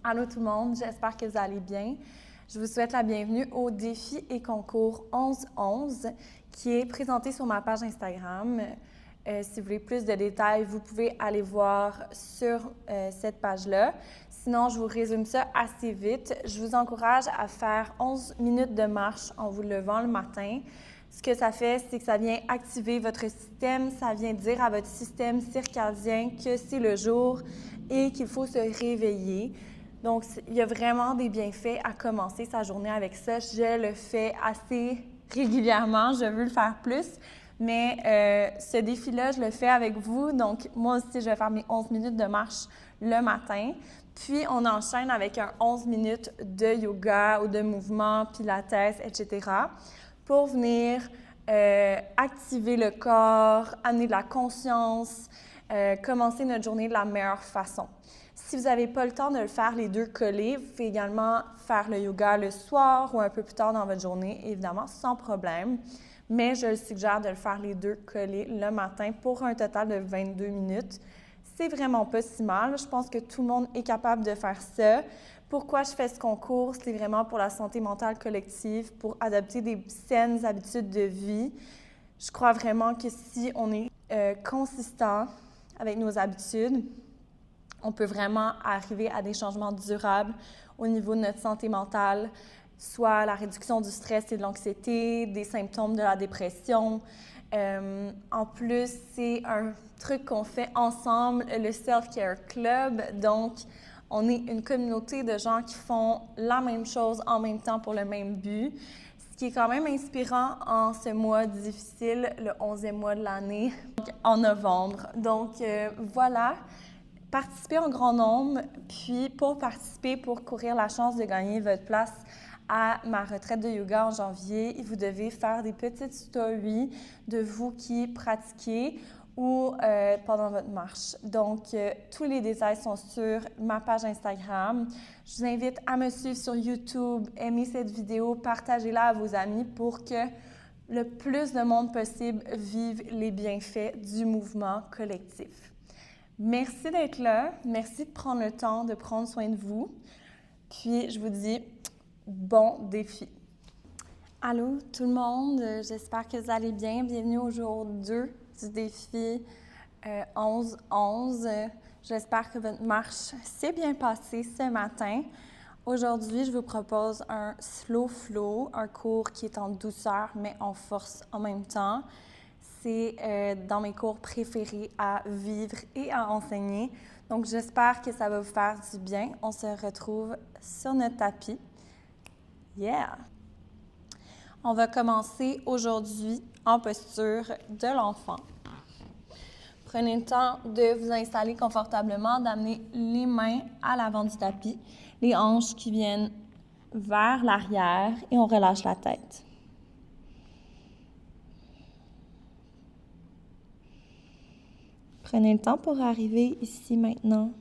Allô tout le monde, j'espère que vous allez bien. Je vous souhaite la bienvenue au défi et concours 11-11 qui est présenté sur ma page Instagram. Si vous voulez plus de détails, vous pouvez aller voir sur cette page-là. Sinon, je vous résume ça assez vite. Je vous encourage à faire 11 minutes de marche en vous levant le matin. Ce que ça fait, c'est que ça vient activer votre système, ça vient dire à votre système circadien que c'est le jour et qu'il faut se réveiller. Donc, il y a vraiment des bienfaits à commencer sa journée avec ça. Je le fais assez régulièrement, je veux le faire plus, mais ce défi-là, je le fais avec vous. Donc, moi aussi, je vais faire mes 11 minutes de marche le matin. Puis, on enchaîne avec un 11 minutes de yoga ou de mouvement, pilates, etc. pour venir activer le corps, amener de la conscience, commencer notre journée de la meilleure façon. Si vous n'avez pas le temps de le faire les deux collés, vous pouvez également faire le yoga le soir ou un peu plus tard dans votre journée, évidemment, sans problème. Mais je le suggère de le faire les deux collés le matin pour un total de 22 minutes. C'est vraiment pas si mal. Je pense que tout le monde est capable de faire ça. Pourquoi je fais ce concours? C'est vraiment pour la santé mentale collective, pour adopter des saines habitudes de vie. Je crois vraiment que si on est consistant avec nos habitudes, on peut vraiment arriver à des changements durables au niveau de notre santé mentale, soit la réduction du stress et de l'anxiété, des symptômes de la dépression. En plus, c'est un truc qu'on fait ensemble, le Self-Care Club. Donc, on est une communauté de gens qui font la même chose en même temps pour le même but, ce qui est quand même inspirant en ce mois difficile, le 11e mois de l'année, en novembre. Donc, voilà. Participez en grand nombre, puis pour participer, pour courir la chance de gagner votre place à ma retraite de yoga en janvier, vous devez faire des petites stories de vous qui pratiquez ou pendant votre marche. Donc, tous les détails sont sur ma page Instagram. Je vous invite à me suivre sur YouTube, aimer cette vidéo, partagez-la à vos amis pour que le plus de monde possible vive les bienfaits du mouvement collectif. Merci d'être là. Merci de prendre le temps de prendre soin de vous. Puis, je vous dis bon défi. Allô tout le monde, j'espère que vous allez bien. Bienvenue au jour 2 du défi 11-11. J'espère que votre marche s'est bien passée ce matin. Aujourd'hui, je vous propose un slow flow, un cours qui est en douceur mais en force en même temps. C'est dans mes cours préférés à vivre et à enseigner. Donc, j'espère que ça va vous faire du bien. On se retrouve sur notre tapis. Yeah! On va commencer aujourd'hui en posture de l'enfant. Prenez le temps de vous installer confortablement, d'amener les mains à l'avant du tapis, les hanches qui viennent vers l'arrière et on relâche la tête. Prenez le temps pour arriver ici maintenant.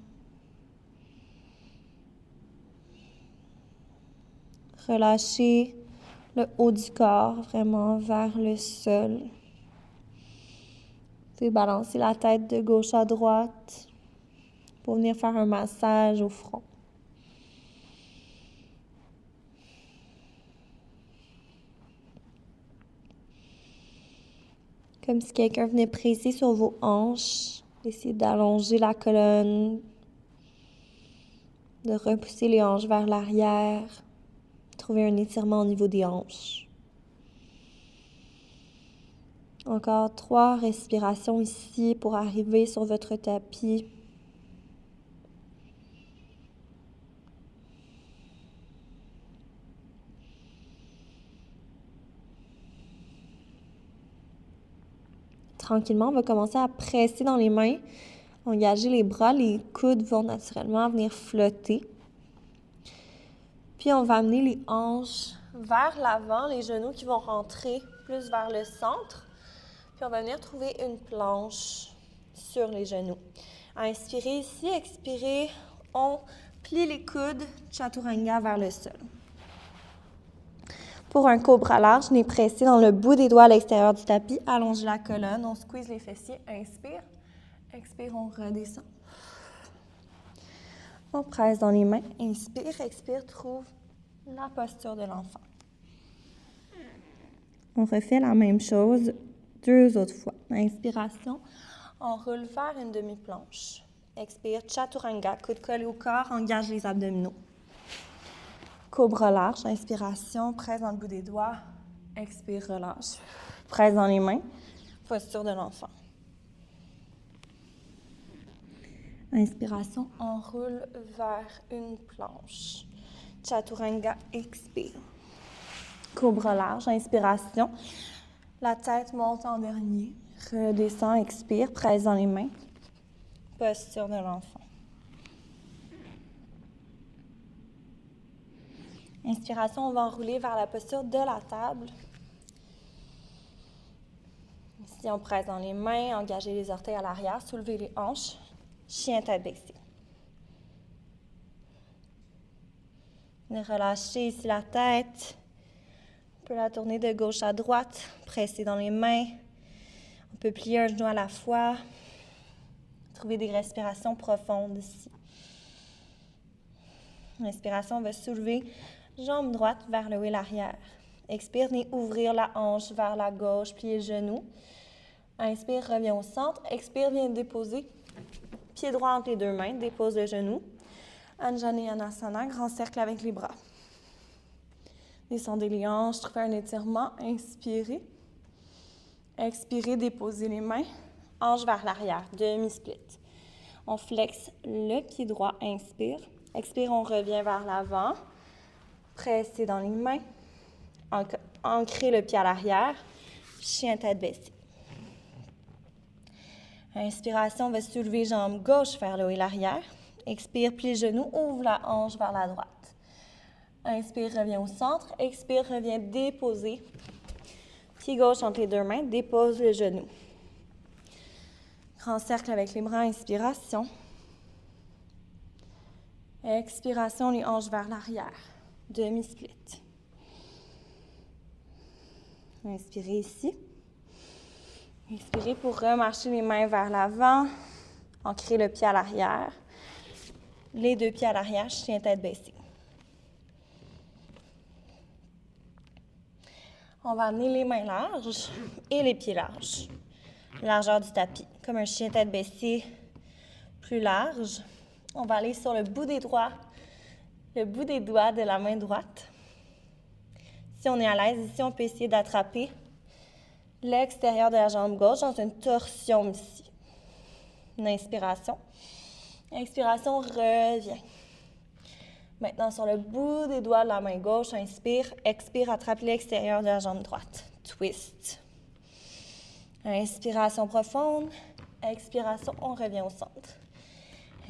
Relâchez le haut du corps vraiment vers le sol. Vous pouvez balancer la tête de gauche à droite pour venir faire un massage au front. Comme si quelqu'un venait presser sur vos hanches. Essayez d'allonger la colonne, de repousser les hanches vers l'arrière. Trouvez un étirement au niveau des hanches. Encore 3 respirations ici pour arriver sur votre tapis. Tranquillement, on va commencer à presser dans les mains, engager les bras, les coudes vont naturellement venir flotter. Puis on va amener les hanches vers l'avant, les genoux qui vont rentrer plus vers le centre. Puis on va venir trouver une planche sur les genoux. Inspirez ici, expirez, on plie les coudes, chaturanga vers le sol. Pour un cobra large, venez presser dans le bout des doigts à l'extérieur du tapis, allongez la colonne, on squeeze les fessiers, inspire, expire, on redescend. On presse dans les mains. Inspire, expire, trouve la posture de l'enfant. On refait la même chose 2 autres fois. Inspiration, on roule vers une demi-planche. Expire, chaturanga, coude collé au corps, engage les abdominaux. Cobra large, inspiration, presse dans le bout des doigts. Expire, relâche. Presse dans les mains, posture de l'enfant. Inspiration, on roule vers une planche. Chaturanga, expire. Cobra large, inspiration. La tête monte en dernier. Redescend, expire, presse dans les mains. Posture de l'enfant. Inspiration, on va enrouler vers la posture de la table. Ici, on presse dans les mains, engager les orteils à l'arrière, soulever les hanches. Chien tête baissée. Relâchez ici la tête. On peut la tourner de gauche à droite, presser dans les mains. On peut plier un genou à la fois. Trouver des respirations profondes ici. Inspiration, on va soulever jambe droite vers le haut et l'arrière. Expire, venez ouvrir la hanche vers la gauche, plier le genou. Inspire, reviens au centre. Expire, viens déposer. Pied droit entre les 2 mains, dépose le genou. Anjaneyana-sana, grand cercle avec les bras. Descendez les hanches, trouvez un étirement. Inspirez. Expirez, déposez les mains. Hanche vers l'arrière, demi-split. On flexe le pied droit, inspire. Expire, on revient vers l'avant. Pressez dans les mains. Ancrez le pied à l'arrière. Chien tête baissée. Inspiration, on va soulever jambe gauche vers le haut et l'arrière. Expire, plie le genou, ouvre la hanche vers la droite. Inspire, reviens au centre. Expire, reviens déposer. Pied gauche entre les 2 mains, dépose le genou. Grand cercle avec les bras, inspiration. Expiration, les hanches vers l'arrière. Demi-split. Inspirez ici. Inspirez pour remarcher les mains vers l'avant. Ancrez le pied à l'arrière. Les 2 pieds à l'arrière, chien tête baissée. On va amener les mains larges et les pieds larges. Largeur du tapis, comme un chien tête baissée, plus large. On va aller sur le bout des doigts de la main droite. Si on est à l'aise, ici, on peut essayer d'attraper l'extérieur de la jambe gauche dans une torsion ici. Une inspiration. Expiration, revient. Maintenant, sur le bout des doigts de la main gauche, inspire. Expire, attrape l'extérieur de la jambe droite. Twist. Inspiration profonde. Expiration, on revient au centre.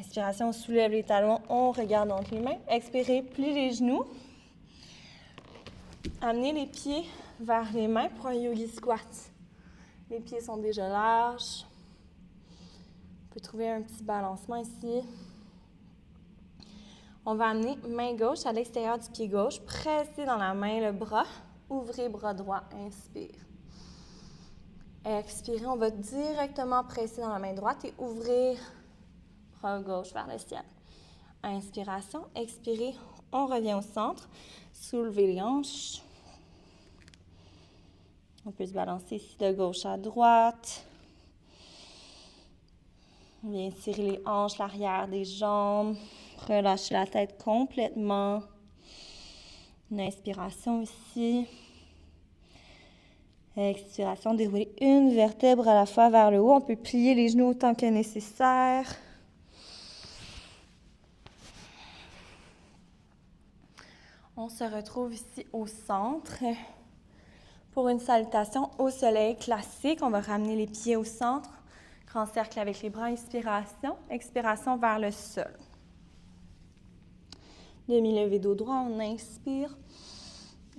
Inspiration, on soulève les talons, on regarde entre les mains. Expirez, plie les genoux. Amenez les pieds vers les mains pour un yogi squat. Les pieds sont déjà larges. On peut trouver un petit balancement ici. On va amener main gauche à l'extérieur du pied gauche. Pressez dans la main le bras. Ouvrez bras droit. Inspire. Expirez. On va directement presser dans la main droite et ouvrir bras gauche vers le ciel. Inspiration. Expirez. On revient au centre. Soulevez les hanches. On peut se balancer ici de gauche à droite. On vient tirer les hanches, l'arrière des jambes. Relâchez la tête complètement. Une inspiration ici. Expiration, dérouler une vertèbre à la fois vers le haut. On peut plier les genoux autant que nécessaire. On se retrouve ici au centre pour une salutation au soleil classique. On va ramener les pieds au centre. Grand cercle avec les bras. Inspiration. Expiration vers le sol. Demi-levé dos droit, on inspire.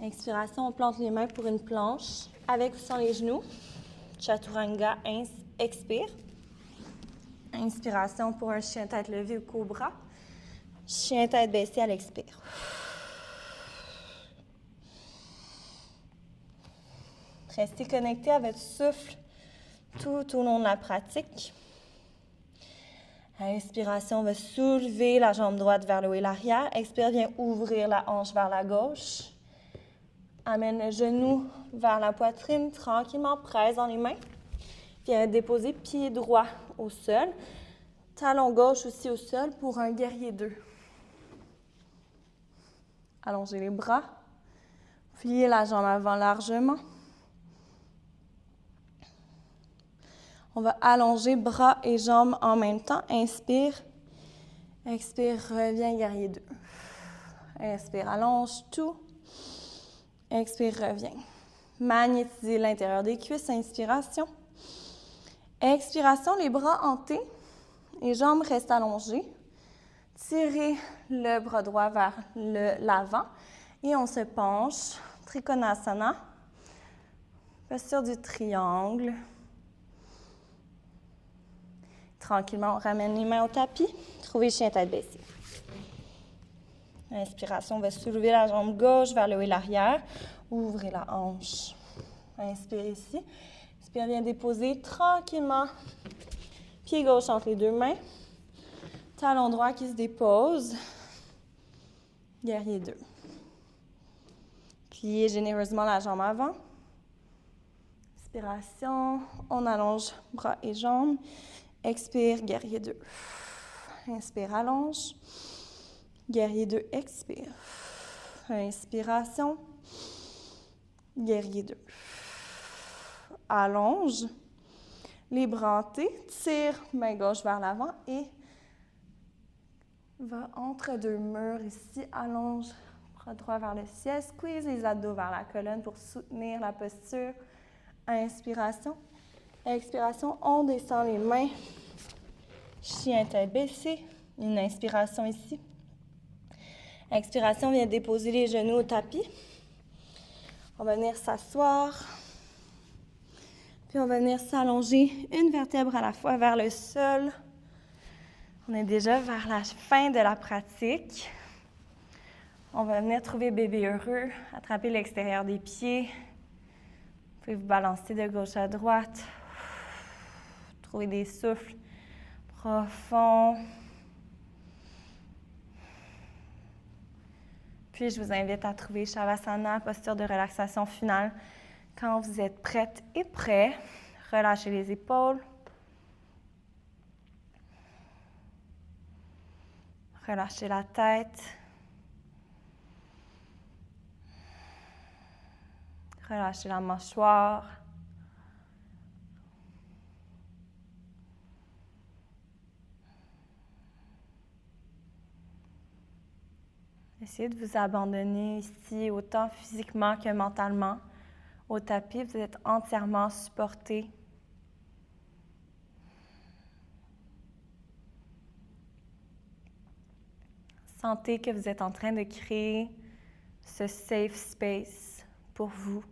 Expiration, on plante les mains pour une planche. Avec ou sans les genoux. Chaturanga, expire. Inspiration pour un chien tête levée ou cobra. Chien tête baissée à l'expire. Restez connecté à votre souffle tout au long de la pratique. Inspiration, on va soulever la jambe droite vers le haut et l'arrière. Expire, viens ouvrir la hanche vers la gauche. Amène le genou vers la poitrine, tranquillement, presse dans les mains. Viens déposer pied droit au sol. Talon gauche aussi au sol pour un guerrier 2. Allongez les bras. Pliez la jambe avant largement. On va allonger bras et jambes en même temps. Inspire. Expire, reviens, guerrier 2. Inspire, allonge tout. Expire, reviens. Magnétisez l'intérieur des cuisses. Inspiration. Expiration, les bras hantés. Les jambes restent allongées. Tirez le bras droit vers l'avant. Et on se penche. Trikonasana. Posture du triangle. Tranquillement, on ramène les mains au tapis. Trouvez chien tête baissée. Inspiration, on va soulever la jambe gauche vers le haut et l'arrière. Ouvrez la hanche. Inspire ici. Expire, viens déposer tranquillement. Pied gauche entre les deux mains. Talon droit qui se dépose. Guerrier 2. Pliez généreusement la jambe avant. Inspiration, on allonge bras et jambes. Expire, guerrier 2. Inspire, allonge. Guerrier 2, expire. Inspiration. Guerrier 2. Allonge. Les bras hantés. Tire main gauche vers l'avant et va entre deux murs ici. Allonge. Bras droit vers le ciel. Squeeze les abdos vers la colonne pour soutenir la posture. Inspiration. Expiration, on descend les mains. Chien tête baissée. Une inspiration ici. Expiration, on vient déposer les genoux au tapis. On va venir s'asseoir. Puis on va venir s'allonger une vertèbre à la fois vers le sol. On est déjà vers la fin de la pratique. On va venir trouver bébé heureux, attraper l'extérieur des pieds. Vous pouvez vous balancer de gauche à droite. Trouver des souffles profonds. Puis, je vous invite à trouver Shavasana, posture de relaxation finale. Quand vous êtes prête et prêt, relâchez les épaules. Relâchez la tête. Relâchez la mâchoire. Essayez de vous abandonner ici, autant physiquement que mentalement. Au tapis, vous êtes entièrement supporté. Sentez que vous êtes en train de créer ce safe space pour vous.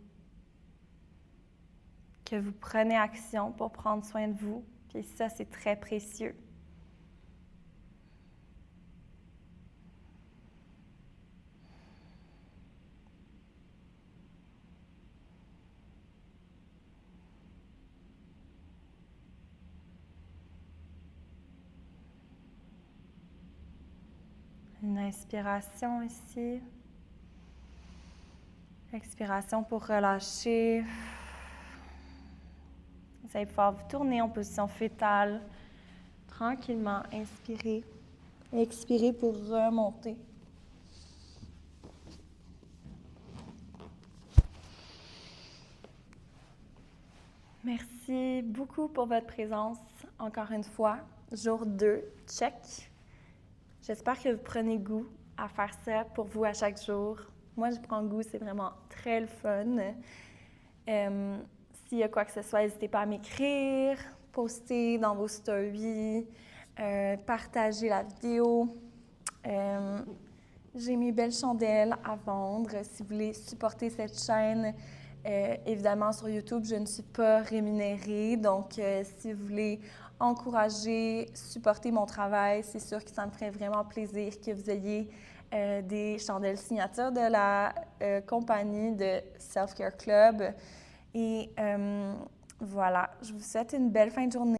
Que vous prenez action pour prendre soin de vous. Puis ça, c'est très précieux. Une inspiration ici. Expiration pour relâcher. Vous allez pouvoir vous tourner en position fétale. Tranquillement, inspirez. Expirez pour remonter. Merci beaucoup pour votre présence. Encore une fois, jour 2, check. J'espère que vous prenez goût à faire ça pour vous à chaque jour. Moi, je prends goût, c'est vraiment très le fun. S'il y a quoi que ce soit, n'hésitez pas à m'écrire, poster dans vos stories, partager la vidéo. J'ai mes belles chandelles à vendre. Si vous voulez supporter cette chaîne, évidemment, sur YouTube, je ne suis pas rémunérée. Donc, si vous voulez encourager, supporter mon travail, c'est sûr que ça me ferait vraiment plaisir que vous ayez des chandelles signatures de la compagnie de Self Care Club. Et voilà, je vous souhaite une belle fin de journée.